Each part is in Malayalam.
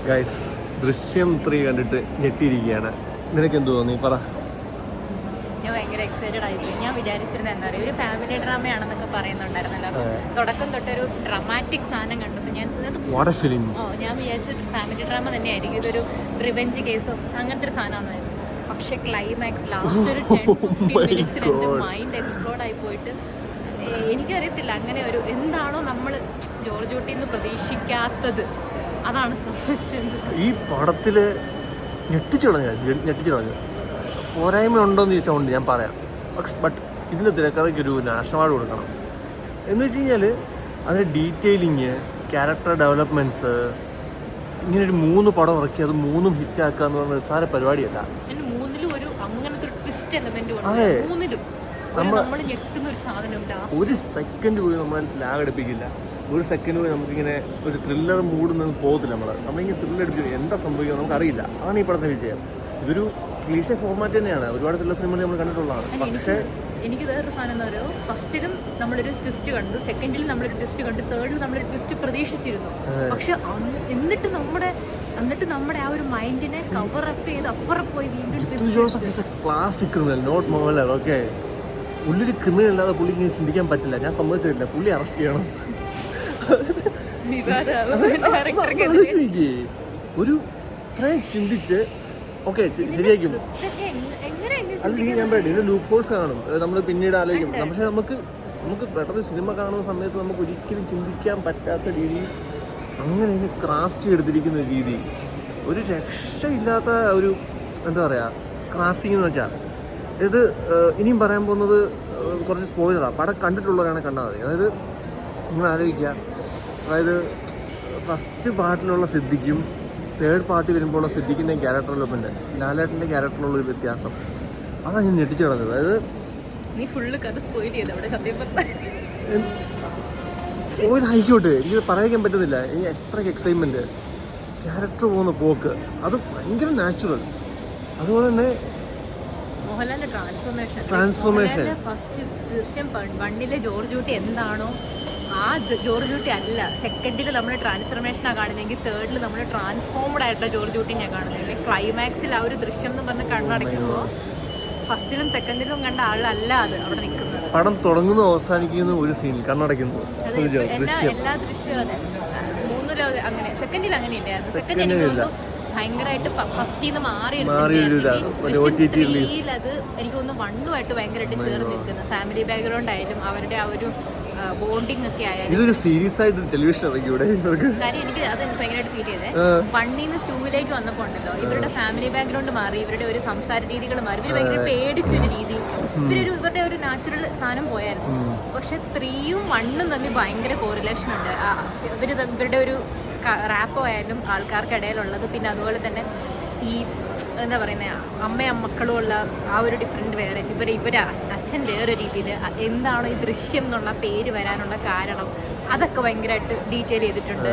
ഗൈസ്, ദൃശ്യം 3 കണ്ടിട്ട് ഞെട്ടിയിരിക്കുകയാണ്. നിനക്ക് എന്ത് തോന്നി? പറ. ഞാൻ ഭയങ്കര എക്സൈറ്റഡ് ആയിപ്പോയി. ഞാൻ വിചാരിച്ചിരുന്നത് എന്താ പറയുക, ഒരു ഫാമിലി ഡ്രാമയാണെന്നൊക്കെ പറയുന്നുണ്ടായിരുന്നല്ലോ. തുടക്കം തൊട്ടൊരു ഡ്രമാറ്റിക് സാധനം കണ്ടപ്പോൾ ഞാൻ വിചാരിച്ചു ഫാമിലി ഡ്രാമ തന്നെയായിരിക്കും, ഇതൊരു റിവെഞ്ച് കേസ് ഓഫ് അങ്ങനത്തെ ഒരു സാധനമാണെന്ന് വെച്ചു. പക്ഷെ ക്ലൈമാക്സ് ലാസ്റ്റ് ഒരു 10-15 മിനിറ്റ്സിൽ എൻ്റെ മൈൻഡ് എക്സ്പ്ലോർഡ് ആയി പോയിട്ട് എനിക്കറിയത്തില്ല, അങ്ങനെ ഒരു എന്താണോ നമ്മൾ ജോർജ് കുട്ടിയിൽ നിന്ന് പ്രതീക്ഷിക്കാത്തത് അതാണ് സംഭവിച്ചത്. ഈ പടത്തില് ഞെട്ടിച്ചു കളഞ്ഞു. പോരായ്മ ഉണ്ടോയെന്ന് ചോദിച്ചാൽ ഉണ്ട്, ഞാൻ പറയാം. ബട്ട് ഇതിൻ്റെ തിരക്കഥയ്ക്ക് ഒരു നാഷണൽ അവാർഡ് കൊടുക്കണം. എന്ന് വെച്ച് കഴിഞ്ഞാൽ അതിൻ്റെ ഡീറ്റെയിലിങ്, ക്യാരക്ടർ ഡെവലപ്മെൻറ്റ്സ്, ഇങ്ങനെ ഒരു 3 പടം ഇറക്കി അത് 3ഉം ഹിറ്റാക്കുക എന്ന് പറഞ്ഞ നിസ്സാര പരിപാടിയല്ല. അതെ, ഒരു സെക്കൻഡ് പോയി നമ്മളെ ലാഗ് അടുപ്പിക്കില്ല. ഒരു സെക്കൻഡ് പോയി നമുക്കിങ്ങനെ ഒരു ത്രില്ലർ മൂഡ് നിന്ന് പോകത്തില്ല. നമ്മളിങ്ങനെ ത്രില്ലർ അടിപ്പിക്കും, എന്താ സംഭവിക്കുക നമുക്കറിയില്ല. അതാണ് ഈ പടത്തെ വിജയം. ഇതൊരു ക്ലീഷ ഫോർമാറ്റ് തന്നെയാണ്, ഒരുപാട് ത്രില്ലർ സിനിമകൾ നമ്മൾ കണ്ടിട്ടുള്ളതാണ്. പക്ഷേ എനിക്ക് വേറൊരു സാധനം എന്ന് പറയുന്നത്, ഫസ്റ്റിലും നമ്മളൊരു ട്വിസ്റ്റ് കണ്ടു, സെക്കൻഡിലും നമ്മളൊരു ട്വിസ്റ്റ് കണ്ടു, തേർഡിലും നമ്മളൊരു ട്വിസ്റ്റ് പ്രതീക്ഷിച്ചിരുന്നു. പക്ഷെ എന്നിട്ട് നമ്മുടെ ആ ഒരു മൈൻഡിനെ കവർ അപ്പ് ചെയ്ത് അപ്പുറം പോയി വീണ്ടും classic criminal, not Mohanlal. Okay, പുള്ളിയൊരു ക്രിമിനൽ അല്ലാതെ പുള്ളിക്ക് ചിന്തിക്കാൻ പറ്റില്ല. ഞാൻ സമ്മതിച്ചില്ല, പുള്ളി അറസ്റ്റ് ചെയ്യണം. ഒരു ഇത്രയും ചിന്തിച്ച് ഓക്കെ ശരിയാക്കും. അല്ലെങ്കിൽ ഞാൻ പറയട്ടെ, ഇതിന് ലൂപ്പ് ഹോൾസ് കാണും, നമ്മൾ പിന്നീട് ആലോചിക്കും. പക്ഷെ നമുക്ക് പെട്ടെന്ന് സിനിമ കാണുന്ന സമയത്ത് നമുക്ക് ഒരിക്കലും ചിന്തിക്കാൻ പറ്റാത്ത രീതിയിൽ അങ്ങനെ ഇതിന് ക്രാഫ്റ്റ് ചെയ്തെടുത്തിരിക്കുന്ന ഒരു രീതി, ഒരു രക്ഷയില്ലാത്ത ഒരു എന്താ പറയുക ക്രാഫ്റ്റിംഗ് എന്ന് വെച്ചാൽ. ഇത് ഇനിയും പറയാൻ പോകുന്നത് കുറച്ച് സ്പോയിലറാണ്. പടം കണ്ടിട്ടുള്ളവരാണ് കണ്ടാൽ മതി. അതായത് നിങ്ങൾ ആലോചിക്കുക, അതായത് ഫസ്റ്റ് പാർട്ടിലുള്ള സിദ്ദിഖും തേർഡ് പാർട്ടി വരുമ്പോഴുള്ള സിദ്ദിഖിൻ്റെയും ക്യാരക്ടർ ഡെവലപ്മെൻറ്റ്, ലാലേട്ടൻ്റെ ക്യാരക്ടറിലുള്ളൊരു വ്യത്യാസം, അതാണ് ഞാൻ ഞെട്ടിച്ചു കിടന്നത്. അതായത് നീ ഫുള്ള് കഥ സ്പോയിൽ ചെയ്തു അവിടെ. സത്യം സ്പോയിൽ ആയിക്കോട്ടെ, എനിക്ക് പറയാൻ പറ്റുന്നില്ല. എനിക്ക് എത്രയ്ക്ക് എക്സൈറ്റ്മെൻറ്റ്, ക്യാരക്ടർ പോകുന്ന പോക്ക്, അത് ഭയങ്കര നാച്ചുറൽ. അതുപോലെ തന്നെ മോഹൻലാലിന്റെ ട്രാൻസ്ഫോർമേഷൻ ഫസ്റ്റ് ദൃശ്യം 1 ജോർജ് കുട്ടി എന്താണോ ആ ജോർജ് കുട്ടി അല്ല. സെക്കൻഡിൽ നമ്മൾ ട്രാൻസ്ഫോർമേഷനാണ് കാണുന്നതെങ്കിൽ തേർഡിൽ നമ്മൾ ട്രാൻസ്ഫോംഡ് ആയിട്ടുള്ള ജോർജ് കുട്ടി ഞാൻ കാണുന്നത്. ക്ലൈമാക്സിൽ ആ ഒരു ദൃശ്യം എന്ന് പറഞ്ഞ് കണ്ണടയ്ക്കുമ്പോൾ ഫസ്റ്റിലും സെക്കൻഡിലും കണ്ട ആളല്ല അത് അവിടെ നിൽക്കുന്നത്. പടം തുടങ്ങുന്നു അവസാനിക്കുന്നു ഒരു സീൻ കണ്ണടയ്ക്കുന്നു. എല്ലാ ദൃശ്യവും അതെ. 3-ലും അങ്ങനെ, സെക്കൻഡിൽ അങ്ങനെ ഇല്ലായിരുന്നു. സെക്കൻഡ് എനിക്ക് ഭയങ്കരമായിട്ട് ഫസ്റ്റിൽ നിന്ന് മാറിയൊരു അത് എനിക്ക് തോന്നുന്നു 1-ഉമായിട്ട് ഭയങ്കരമായിട്ട് ചേർന്ന് നിൽക്കുന്നത്. ഫാമിലി ബാക്ക്ഗ്രൗണ്ട് ആയാലും അവരുടെ ആ ഒരു ബോണ്ടിങ് ഒക്കെ ആയാലും ഇതൊരു സീരീസ് ആയിട്ട് ടെലിവിഷൻ കാര്യം എനിക്ക് അത് ഭയങ്കരമായിട്ട് ഫീൽ ചെയ്തേ. 1-ൽ നിന്ന് 2-ലേക്ക് വന്നപ്പോൾ ഉണ്ടല്ലോ, ഇവരുടെ ഫാമിലി ബാക്ക്ഗ്രൗണ്ട് മാറി, ഇവരുടെ ഒരു സംസാര രീതികൾ മാറി, ഇവർ ഭയങ്കര പേടിച്ചൊരു രീതി, ഇവരുടെ ഒരു നാച്ചുറൽ സാധനം പോയായിരുന്നു. പക്ഷെ 3-ഉം 1-ഉം തമ്മിൽ ഭയങ്കര കോറിലേഷൻ ഉണ്ട്. ഇവരുടെ ഒരു റാപ്പോ ആയാലും ആൾക്കാർക്കിടയിലുള്ളത്, പിന്നെ അതുപോലെ തന്നെ ഈ എന്താ പറയുന്നത് അമ്മയും മക്കളും ഉള്ള ആ ഒരു ഡിഫറെൻറ്റ് വേറെ, ഇവരെ അച്ഛൻ വേറെ രീതിയിൽ, എന്താണോ ഈ ദൃശ്യം എന്നുള്ള പേര് വരാനുള്ള കാരണം, അതൊക്കെ ഭയങ്കരമായിട്ട് ഡീറ്റെയിൽ ചെയ്തിട്ടുണ്ട്.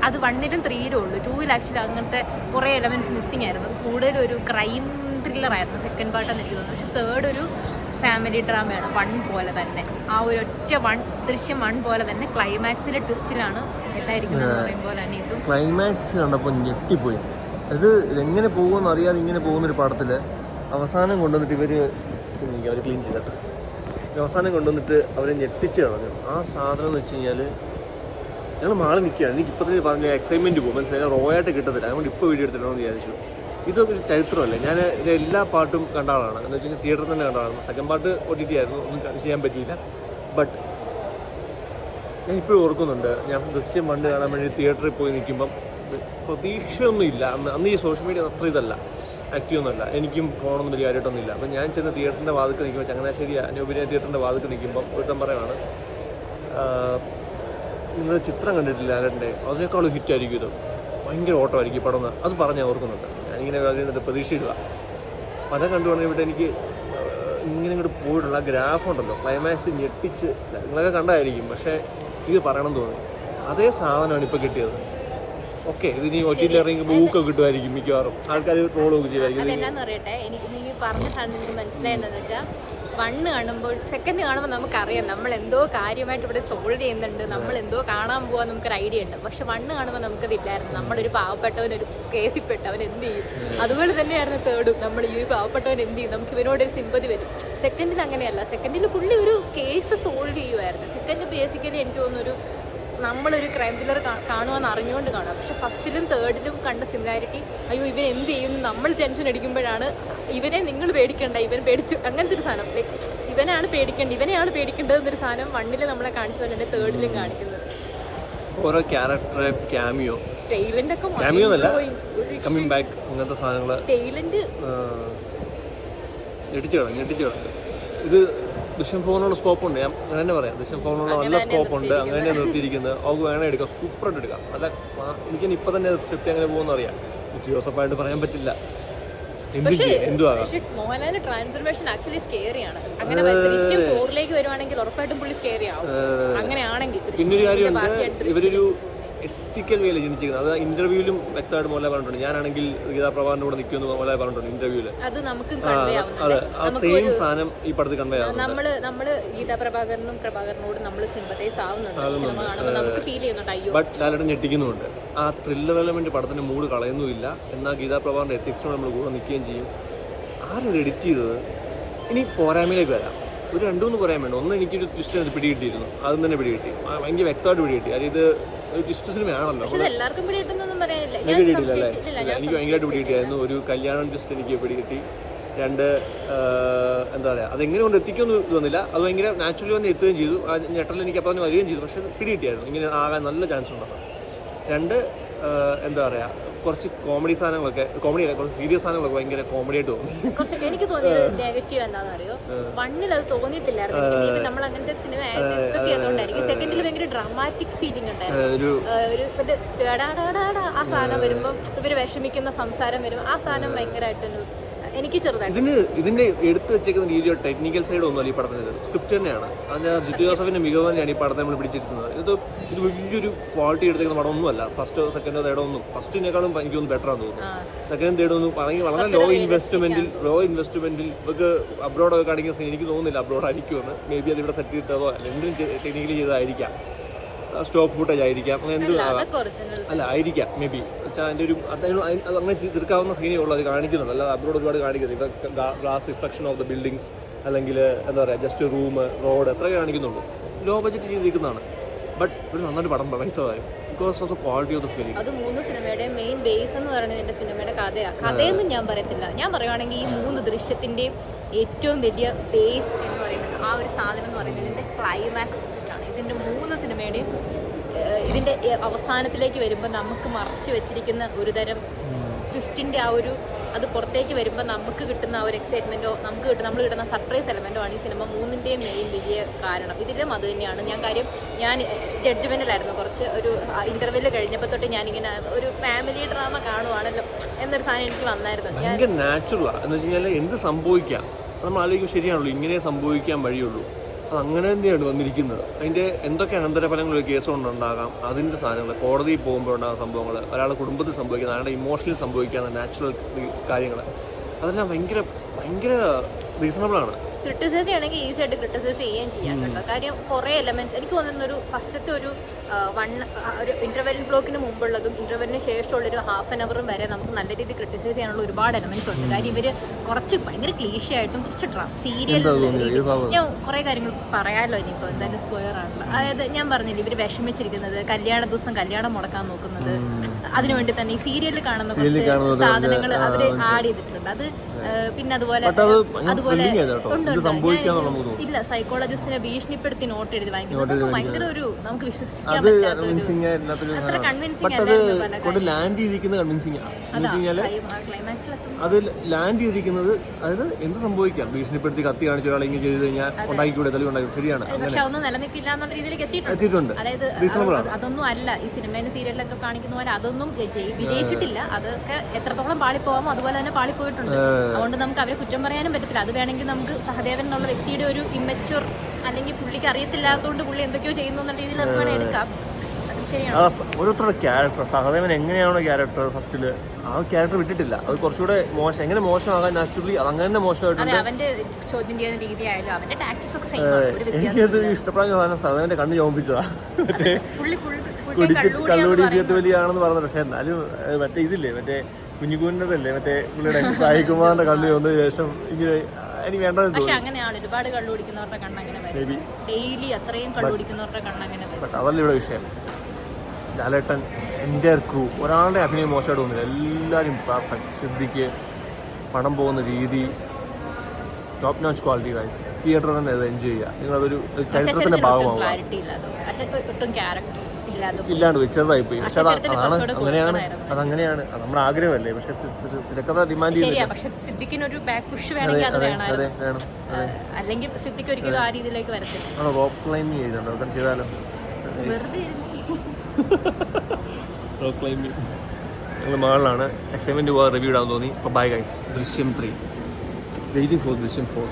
അത് 1-ലും 3-ലും ഉള്ളൂ. 2-ൽ ആക്ച്വലി അങ്ങനത്തെ കുറേ എലമെൻറ്റ്സ് മിസ്സിങ് ആയിരുന്നു. കൂടുതലും ഒരു ക്രൈം ത്രില്ലറായിരുന്നു സെക്കൻഡ് പാർട്ടെന്ന് എനിക്ക് തോന്നുന്നു. പക്ഷെ തേർഡ് ഒരു ഫാമിലി ഡ്രാമയാണ്. 1 പോലെ തന്നെ ആ ഒരു ഒറ്റ ദൃശ്യം 1 പോലെ തന്നെ ക്ലൈമാക്സിലെ ട്വിസ്റ്റിലാണ് എല്ലായിരിക്കുന്നത് പറയും പോലെ തന്നെ ഇതും. ക്ലൈമാക്സ് കണ്ടപ്പോൾ ഞെട്ടിപ്പോയി. അത് എങ്ങനെ പോകുമെന്ന് അറിയാതെ ഇങ്ങനെ പോകുന്നൊരു പടത്തിൽ അവസാനം കൊണ്ടുവന്നിട്ട് അവർ ക്ലീൻ ചെയ്തിട്ട് അവസാനം കൊണ്ടുവന്നിട്ട് അവരെ ഞെട്ടിച്ച് കളഞ്ഞു. ആ സാധനം എന്ന് വെച്ച് കഴിഞ്ഞാൽ ഞങ്ങൾ മാറി നിൽക്കുകയാണ്. എനിക്ക് ഇപ്പോൾ തന്നെ പറഞ്ഞ എക്സൈറ്റ്മെൻറ്റ് പോകും, മനസ്സിലായി റോയായിട്ട് കിട്ടത്തില്ല. അതുകൊണ്ട് ഇപ്പോൾ വീഡിയോ എടുത്തിട്ടുണ്ടെന്ന് വിചാരിച്ചു. ഇതൊക്കെ ഒരു ചരിത്രമല്ലേ. ഞാൻ ഇതിൻ്റെ എല്ലാ പാട്ടും കണ്ട ആളാണ്. എന്ന് വെച്ച് കഴിഞ്ഞാൽ തിയേറ്ററിൽ തന്നെ കണ്ട ആളാണ്. സെക്കൻഡ് പാർട്ട് OTT ആയിരുന്നു, ഒന്നും ചെയ്യാൻ പറ്റിയില്ല. ബട്ട് ഞാൻ ഇപ്പോഴും ഓർക്കുന്നുണ്ട്, ഞാൻ ദൃശ്യം 1 കാണാൻ വേണ്ടി തിയേറ്ററിൽ പോയി നിൽക്കുമ്പം പ്രതീക്ഷയൊന്നുമില്ല. അന്ന് ഈ സോഷ്യൽ മീഡിയ അത്ര ഇതല്ല, ആക്റ്റീവൊന്നുമല്ല, എനിക്കും ഫോണൊന്നും വലിയ കാര്യമായിട്ടൊന്നുമില്ല. അപ്പം ഞാൻ ചെന്ന് തിയേറ്ററിൻ്റെ വാതിക്ക് നിൽക്കുമ്പോൾ, ചങ്ങനാശ്ശേരി അനൂപിനെ തിയേറ്ററിൻ്റെ വാതിക്ക് നിൽക്കുമ്പം ഒരുത്തം പറയുകയാണ്, നിങ്ങളുടെ ചിത്രം കണ്ടിട്ടില്ല ലാലേട്ടൻ്റെ, അതിനേക്കാളും ഹിറ്റായിരിക്കും ഇത്, ഭയങ്കര ഓട്ടമായിരിക്കും പടം. അത് പറഞ്ഞ് ഓർക്കുന്നുണ്ട്. ഞാനിങ്ങനെ പറയുന്നുണ്ട്, പ്രതീക്ഷയില്ല. പല കണ്ടുകൊണ്ട് ഇവിടെ എനിക്ക് ഇങ്ങനെ ഇങ്ങോട്ട് പോയിട്ടുള്ള ആ ഗ്രാഫ് ഉണ്ടല്ലോ, ക്ലൈമാക്സ് ഞെട്ടിച്ച് നിങ്ങളൊക്കെ കണ്ടായിരിക്കും. പക്ഷേ ഇത് പറയണം തോന്നി. അതേ സാധനമാണ് ഇപ്പോൾ കിട്ടിയത്. ഓക്കെ ഇതിനി ഒറ്റയിൽ ഇറങ്ങി ബൂക്കൊക്കെ കിട്ടുമായിരിക്കും മിക്കവാറും ആൾക്കാർ ട്രോളൊക്കെ ചെയ്യുമായിരിക്കും. അതെന്നാന്ന് പറയട്ടെ, എനിക്ക് നീ പറഞ്ഞ സാധനം എനിക്ക് മനസ്സിലായെന്നു വെച്ചാൽ, 1 കാണുമ്പോൾ 2 കാണുമ്പോൾ നമുക്കറിയാം നമ്മൾ എന്തോ കാര്യമായിട്ട് ഇവിടെ സോൾവ് ചെയ്യുന്നുണ്ട്, നമ്മൾ എന്തോ കാണാൻ പോകാൻ നമുക്കൊരു ഐഡിയ ഉണ്ട്. പക്ഷെ 1 കാണുമ്പോൾ നമുക്കതില്ലായിരുന്നു. നമ്മളൊരു പാവപ്പെട്ടവനൊരു കേസിൽപ്പെട്ട് അവൻ എന്ത് ചെയ്യും, അതുപോലെ തന്നെയായിരുന്നു 3 നമ്മൾ ഈ പാവപ്പെട്ടവൻ എന്ത് ചെയ്യും, നമുക്ക് ഇവനോടൊരു സിമ്പതി വരും. 2 അങ്ങനെയല്ല. 2 പുള്ളി ഒരു കേസ് സോൾവ് ചെയ്യുമായിരുന്നു. 2 ബേസിക്കലി എനിക്ക് തോന്നുന്നൊരു നമ്മളൊരു ക്രൈം ത്രില്ലർ കാണുവാന്ന് അറിഞ്ഞുകൊണ്ട് കാണുക. പക്ഷെ 1ലും 3ലും കണ്ട സിമിലാരിറ്റി, അയ്യോ ഇവൻ എന്ത് ചെയ്യുന്നു നമ്മൾ ടെൻഷൻ അടിക്കുമ്പോഴാണ് ഇവനെ നിങ്ങൾ പേടിക്കണ്ട, ഇവൻ പേടിച്ചു, അങ്ങനത്തെ ഒരു സാധനം. ലൈക്ക് ഇവനെയാണ് പേടിക്കേണ്ടത് എന്നൊരു സാധനം 1ൽ നമ്മളെ കാണിച്ചു പോലെ 3ലും കാണിക്കുന്നത്. ഓരോ ക്യാരക്ടറെ ക്യാമിയോ ടൈലന്റ് ഒക്കെ കമ്മിങ് ബാക്ക് അങ്ങനത്തെ സാധനങ്ങൾ ടൈലന്റ് ഞെട്ടിച്ചു ഇത് ദൃശ്യം 4 സ്കോപ്പ് ഉണ്ട്. ഞാൻ അങ്ങനെ പറയാം, ദൃശ്യം 4 നല്ല സ്കോപ്പ് ഉണ്ട്. അങ്ങനെ നിർത്തിയിരിക്കുന്നത് അവർക്ക് വേണേൽ എടുക്കാം, സൂപ്പറായിട്ട് എടുക്കാം. അല്ല എനിക്കിനി ഇപ്പം തന്നെ സ്ക്രിപ്റ്റ് അങ്ങനെ പോകുന്ന അറിയാം. ജോസഫായിട്ട് പറയാൻ പറ്റില്ല, എന്തുവാകാം. മോഹൻലാലിന്റെ ട്രാൻസ്ഫർമേഷൻ ആക്ച്വലി സ്കേറിയാണ്. അങ്ങനെ ദൃശ്യം 4ലേക്ക് വരുവാണെങ്കിൽ ഉറപ്പായിട്ടും പുള്ളി സ്കേറി ആവും. അങ്ങനെയാണെങ്കിൽ പിന്നൊരു കാര്യമുണ്ട്, ഇവരൊരു എത്തിക്കൽ വേല ജനിച്ചിരിക്കുന്നത്. അത് ഇന്റർവ്യൂവിലും വ്യക്തമായിട്ട് മോഹൻലാൽ പറഞ്ഞിട്ടുണ്ട്. ഞാനാണെങ്കിൽ ഗീതാ പ്രഭാകറിന്റെ കൂടെ നിൽക്കുമെന്ന് മോഹൻലാൽ പറഞ്ഞിട്ടുണ്ട് ഇന്റർവ്യൂവില്. അത് നമുക്ക് അതെ, ആ സെയിം സാധനം ഈ പടത്തിൽ കൺവേ ആവുന്നുണ്ട്. നമ്മള് ഗീതാ പ്രഭാകരനോട് നമ്മൾ സിമ്പതൈസ് ആവുന്നുണ്ട്, നമുക്ക് ഫീൽ ചെയ്യുന്നുണ്ട്. അയ്യോ, ബട്ട് ലാലേട്ടൻ ഞെട്ടിക്കുന്നുണ്ട്. ആ ത്രില്ലർ എലമെന്റ് പടത്തിന്റെ മൂഡ് കളയുന്നുമില്ല. എന്നാൽ ഗീതാ പ്രഭാകറിന്റെ എത്തിക്സിനോട് നമ്മൾ കൂടെ നിൽക്കുകയും ചെയ്യും. ആരത് എഡിറ്റ് ചെയ്തത്? ഇനി പോരായ്മയിലേക്ക് വരാം. ഒരു 2-3 പോരായ്മ ഉണ്ട്. ഒന്ന്, എനിക്കൊരു ട്വിസ്റ്റ് അത് പിടികിട്ടിയിരുന്നു, അതും തന്നെ പിടികിട്ടി, ഭയങ്കര വ്യക്തമായിട്ട് പിടികിട്ടി. അതായത് ഇത് ഒരു ട്വിസ്റ്റ് സിനിമയാണല്ലോ, പിടികിട്ടില്ല അല്ലേ? എനിക്ക് ഭയങ്കരമായിട്ട് പിടികിട്ടിയായിരുന്നു. ഒരു കല്യാണം ട്വിസ്റ്റ് എനിക്ക് പിടികിട്ടി. 2 എന്താ പറയുക, അതെങ്ങനെ കൊണ്ട് എത്തിക്കുമെന്ന് തോന്നില്ല. അത് ഭയങ്കര നാച്ചുറലി വന്ന് എത്തുകയും ചെയ്തു. ആ ഞെട്ടൽ എനിക്ക് അപ്പം തന്നെ വരികയും ചെയ്തു. പക്ഷെ അത് പിടികിട്ടിയായിരുന്നു, ഇങ്ങനെ ആകാൻ നല്ല ചാൻസ് ഉണ്ടോ. 2 എന്താ പറയുക, കുറച്ച് കോമഡി സാധനങ്ങളൊക്കെ, കോമഡിയല്ല, കുറച്ച് സീരിയസ് സാധനങ്ങളൊക്കെ ഭയങ്കര കോമഡി ആയിട്ട് തോന്നി. എനിക്ക് തോന്നിയത് നെഗറ്റീവ് എന്താണെന്ന് അറിയോ, 1ൽ അത് തോന്നിയിട്ടില്ലായിരുന്നു. നമ്മൾ അങ്ങനത്തെ സിനിമ എക്സ്പെക്ട് ചെയ്തുകൊണ്ടായിരിക്കും. 2ൽ ഭയങ്കര ഡ്രാമാറ്റിക് ഫീലിംഗ് ഉണ്ടായിരുന്നു. ആ സാധനം വരുമ്പോൾ ഇവര് വിഷമിക്കുന്ന സംസാരം വരും. ആ സാധനം ഭയങ്കരമായിട്ടൊരു എനിക്ക് ചെറുതായിട്ട് ഇതിന്റെ എടുത്തു വെച്ചേക്കുന്ന രീതിയോ ടെക്നിക്കൽ സൈഡ് ഒന്നുമല്ല ഈ പടത്തിന്, സ്ക്രിപ്റ്റ് തന്നെയാണ്. അതിന്റെ ജിത്തു ജോസഫിന്റെ മികവ് തന്നെയാണ് ഈ പടത്തെ നമ്മൾ പിടിച്ചിരുന്നത്. ഇത് വലിയൊരു ക്വാളിറ്റി എടുത്തേക്കുന്ന പടം ഒന്നുമല്ല. 1st 2nd 3rd ഒന്നും, ഫസ്റ്റിനേക്കാളും എനിക്കൊന്ന് ബെറ്റർ ആണെന്ന് തോന്നുന്നു. 2nd 3rd ഒന്നും പറഞ്ഞെങ്കിൽ വളരെ ലോ ഇൻവെസ്റ്റ്മെന്റിൽ ഇവർക്ക് അബ്രോഡൊക്കെ കാണിക്കുന്ന സീൻ എനിക്ക് തോന്നുന്നില്ല അബ്രോഡ് ആയിരിക്കുമെന്ന്. മേ ബി അത് ഇവിടെ സെറ്റ് ചെയ്തിട്ടതോ അല്ല എന്തും ടെക്നിക്കലി ചെയ്തതായിരിക്കാം, സ്റ്റോക്ക് ഫുട്ടേജ് ആയിരിക്കാം, അങ്ങനെ എന്തും അല്ല ആയിരിക്കാം മേ ബി. വെച്ചാൽ അതിൻ്റെ ഒരു അങ്ങനെ തീർക്കാവുന്ന സീനേ ഉള്ളൂ, അത് കാണിക്കുന്നുണ്ട്. അല്ലാതെ അബ്രോഡ് ഒരുപാട് കാണിക്കുന്നത് ഇവ glass reflection of the buildings, അല്ലെങ്കിൽ എന്താ പറയുക ജസ്റ്റ് റൂം, റോഡ്, എത്രയൊക്കെ കാണിക്കുന്നുള്ളൂ. ലോ ബഡ്ജറ്റ് ചെയ്തിരിക്കുന്നതാണ്. ബട്ട് ഒരു നന്നായിട്ട് പടം പൈസ പറയും because of the quality of the film. അത് 3 സിനിമയുടെ മെയിൻ ബേസ് എന്ന് പറയുന്നത് എൻ്റെ സിനിമയുടെ കഥയൊന്നും ഞാൻ പറയത്തില്ല. ഞാൻ പറയുവാണെങ്കിൽ ഈ 3 ദൃശ്യത്തിൻ്റെയും ഏറ്റവും വലിയ ബേസ് എന്ന് പറയുന്നത്, ആ ഒരു സാധനം എന്ന് പറയുന്നത് ഇതിൻ്റെ ക്ലൈമാക്സ് ട്വിസ്റ്റാണ്. ഇതിൻ്റെ 3 സിനിമയുടെയും ഇതിൻ്റെ അവസാനത്തിലേക്ക് വരുമ്പോൾ നമുക്ക് മറച്ചു വെച്ചിരിക്കുന്ന ഒരു തരം ട്വിസ്റ്റിൻ്റെ ആ ഒരു അത് പുറത്തേക്ക് വരുമ്പോൾ നമുക്ക് കിട്ടുന്ന ആ ഒരു എക്സൈറ്റ്മെൻറ്റോ നമ്മൾ കിട്ടുന്ന സർപ്രൈസ് എലമെൻറ്റോ ആണ് ഈ സിനിമ 3ൻ്റെയും മെയിൻ വിജയ കാരണം. ഇതിലും അത് തന്നെയാണ്. ഞാൻ ജഡ്ജ്മെൻറ്റിലായിരുന്നു കുറച്ച് ഒരു ഇൻ്റർവെല് കഴിഞ്ഞപ്പോൾ തൊട്ട് ഞാനിങ്ങനെ ഒരു ഫാമിലി ഡ്രാമ കാണുവാണല്ലോ എന്നൊരു സാധനം എനിക്ക് വന്നായിരുന്നു. ഭയങ്കര നാച്ചുറലാണ് എന്ന് വെച്ച് കഴിഞ്ഞാൽ എന്ത് സംഭവിക്കാം നമ്മൾ ആലോചിക്കും, ശരിയാണല്ലോ ഇങ്ങനെ സംഭവിക്കാൻ വഴിയുള്ളൂ, അത് അങ്ങനെ തന്നെയാണ് വന്നിരിക്കുന്നത്. അതിൻ്റെ എന്തൊക്കെ അനന്തരഫലങ്ങൾ ഒരു കേസ് കൊണ്ടുണ്ടാകാം, അതിൻ്റെ സാധനങ്ങൾ, കോടതിയിൽ പോകുമ്പോൾ ഉണ്ടാകുന്ന സംഭവങ്ങൾ, ഒരാളുടെ കുടുംബത്തിൽ സംഭവിക്കുന്ന, അയാളുടെ ഇമോഷണലി സംഭവിക്കാവുന്ന നാച്ചുറൽ കാര്യങ്ങൾ, അതെല്ലാം ഭയങ്കര റീസണബിളാണ്. ക്രിട്ടിസൈസ് ചെയ്യണമെങ്കിൽ ഈസി ആയിട്ട് ക്രിട്ടിസൈസ് ചെയ്യുകയും ചെയ്യാം കേട്ടോ. കാര്യം കുറേ എലമെൻറ്റ്സ് എനിക്ക് തോന്നുന്ന ഒരു ഫസ്റ്റത്തെ ഒരു ഇൻ്റർവെൽ ബ്ലോക്കിന് മുമ്പുള്ളതും ഇൻ്റർവെല്ലിന് ശേഷമുള്ളൊരു ½ an hour വരെ നമുക്ക് നല്ല രീതിയിൽ ക്രിട്ടിസൈസ് ചെയ്യാനുള്ള ഒരുപാട് എലമെൻറ്റ്സ് ഉണ്ട്. കാര്യം ഇവർ കുറച്ച് ഭയങ്കര ക്ലീശയായിട്ടും കുറച്ച് സീരിയൽ ഞാൻ കുറേ കാര്യങ്ങൾ പറയാമല്ലോ ഇനിയിപ്പോൾ എന്തായാലും സ്ക്വയർ ആണല്ലോ. അതായത് ഞാൻ പറഞ്ഞില്ല, ഇവർ വിഷമിച്ചിരിക്കുന്നത് കല്യാണ ദിവസം കല്യാണം മുടക്കാൻ നോക്കുന്നത്, അതിനുവേണ്ടി തന്നെ ഈ സീരിയലിൽ കാണുന്ന കുറച്ച് സാധനങ്ങൾ അവർ ആഡ് ചെയ്തിട്ടുണ്ട്. അത് പിന്നെ അതുപോലെ ഇല്ല സൈക്കോളജിസ്റ്റിനെ ഭീഷണിപ്പെടുത്തി നോട്ട് എഴുതി വാങ്ങിക്കുന്നത് ഭയങ്കര ഒരു നമുക്ക് വിശ്വസിക്കാൻ അത്ര കൺവിൻസിംഗ് അത് ലാൻഡ് ചെയ്തിരിക്കുന്നത്. അതായത് എന്ത് സംഭവിക്കാം, ഭീഷണിപ്പെടുത്തി കത്തി കാണിച്ച ഒരാളെ ഇങ്ങനെ ചെയ്ത് കഴിഞ്ഞാൽ ഉണ്ടാക്കിക്കൂടെ, തെളിവ് ഉണ്ടാക്കി, ശരിയാണ്. പക്ഷെ അതൊന്നും നിലനിൽക്കില്ല എന്നുള്ള രീതിയിലേക്ക് എത്തിയിട്ടുണ്ട്. അതായത് അതൊന്നും അല്ല ഈ സിനിമയിലെ സീരിയലിലൊക്കെ കാണിക്കുന്ന പോലെ അതൊന്നും വിജയിച്ചിട്ടില്ല. അതൊക്കെ എത്രത്തോളം പാളിപ്പോവാമോ അതുപോലെ തന്നെ പാളിപ്പോയിട്ടുണ്ട്. അതുകൊണ്ട് നമുക്ക് അവരെ കുറ്റം പറയാനും പറ്റത്തില്ല. അത് വേണമെങ്കിൽ നമുക്ക് സഹദേവൻ എന്നുള്ള വ്യക്തിയുടെ ഒരു ഇമ്മച്യൂർ അല്ലെങ്കിൽ പുള്ളിക്ക് അറിയത്തില്ലാത്തതുകൊണ്ട് പുള്ളി എന്തൊക്കെയോ ചെയ്യുന്നു എന്നുള്ള രീതിയിൽ നമുക്ക് വേണമെങ്കിൽ എടുക്കാം. ശരിയാണ്. ഓരോരുത്തരുടെ ക്യാരക്ടർ, സഹദേവൻ എങ്ങനെയാണോ ക്യാരക്ടർ ഫസ്റ്റിൽ, ആ ക്യാരക്ടർ വിട്ടിട്ടില്ല. അത് കുറച്ചുകൂടെ മോശം, എങ്ങനെ മോശമാകാൻ നാച്ചുറലി അത് അങ്ങനെ തന്നെ മോശമായിട്ടുണ്ട്. അവന്റെ ചോദ്യം ചെയ്യുന്ന രീതി ആയാലും അവന്റെ ടാക്ടിക്സ് ഒക്കെ സെയിം ആണ്. ഒരു എനിക്കത് ഇഷ്ടപ്പെടാൻ സാധനം സഹദേവന്റെ കണ്ണ് ചോപ്പിച്ചതാ. മറ്റേ ഫുള്ളി കള്ളുകൂടി ചെയ്ത് വലിയാണെന്ന് പറഞ്ഞത്. പക്ഷെ എന്നാലും മറ്റേ ഇതില്ലേ, മറ്റേ കുഞ്ഞുകുഞ്ഞതല്ലേ, മറ്റേ പുള്ളിയുടെ സായികുമാറിന്റെ കണ്ണ് ചോദിച്ച ശേഷം ഇങ്ങനെ എനിക്ക് വേണ്ടത് പക്ഷെ അങ്ങനെയാണ് ഒരുപാട് കള്ളു കുടിക്കുന്നവരുടെ കണ്ണങ്ങനെ വരും. ഡെയിലി അത്രയും കള്ളു കുടിക്കുന്നവരുടെ കണ്ണങ്ങനെ വരും. ബട്ട് അതല്ല ഇവിടെ വിഷയം. ലാലേട്ടൻ എൻ്റെ ക്രൂ ഒരാളുടെ അഭിനയം മോശമായിട്ട് തോന്നില്ല, എല്ലാവരും പെർഫെക്റ്റ്. സിദ്ദിഖ് പണം പോകുന്ന രീതി, ടോപ്പ് നോച്ച് ക്വാളിറ്റി ഗൈസ്. തിയേറ്ററിൽ തന്നെ അത് എൻജോയ് ചെയ്യുക. നിങ്ങളതൊരു ചരിത്രത്തിൻ്റെ ഭാഗമാവുക. ഇല്ലാണ്ട് പോയി, ചെറുതായി പോയി. പക്ഷെ അതാണ് അങ്ങനെയാണ്, അതങ്ങനെയാണ്, അത് നമ്മുടെ ആഗ്രഹമല്ലേ. പക്ഷെ തിരക്കഥ ഡിമാൻഡ് ചെയ്യുന്നില്ല. അതെ വേണം. അല്ലെങ്കിൽ സിദ്ദിഖ് ഒരിക്കലും ആ രീതിയിലേക്ക് വരത്തില്ല. ആണോ റോപ്പ് ക്ലൈംബിങ് ചെയ്തിട്ടുണ്ടോ? ഒക്കെ ചെയ്താലോ? റോപ്പ് ക്ലൈംബിങ് ഞങ്ങൾ മുകളിലാണ്. എക്സൈറ്റ്മെൻറ്റ് പോകാൻ റിവ്യൂ ഇടാൻ തോന്നി. അപ്പോൾ ബൈ ഗൈസ്. ദൃശ്യം 3 വെയിറ്റിംഗ് ഫോർ ദൃശ്യം 4.